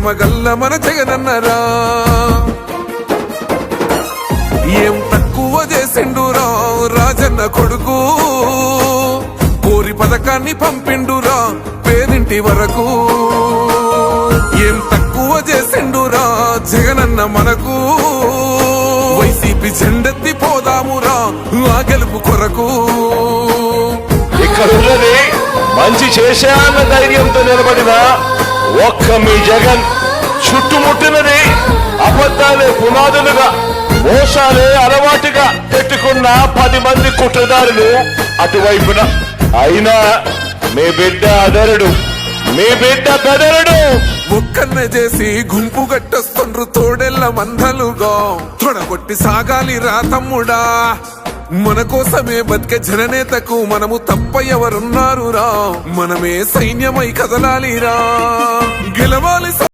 మగల్ల మన జగనన్నరా ఏం తక్కువ చేసిండురా రాజన్న కొడుకు కోరి పథకాన్ని పంపిండురా పేదింటి వరకు ఏం తక్కువ చేసిండురా జగనన్న మనకు వైసీపీ జెండెత్తి పోదామురా ఆ గెలుపు కొరకు ఇక్కడున్నది మంచి చేశాన్న ధైర్యంతో నిలబడిన ఒక్క మీ జగన్ చుట్టుముట్టినది అబద్ధాలే పునాదులుగా మోసాలే అలవాటుగా పెట్టుకున్న 10 మంది కుట్రదారులు అటువైపున అయినా మీ బిడ్డ అదరుడు మీ బిడ్డ బెదరుడు ముక్కన్న చేసి గుంపు గట్టొస్తుండ్రు తోడెల్ల మందలుగా తొడగొట్టి సాగాలి రా తమ్ముడా మన కోసమే బతికే జననేతకు మనము తప్ప ఎవరున్నారు రా మనమే సైన్యమై కదలాలిరా గెలవాలి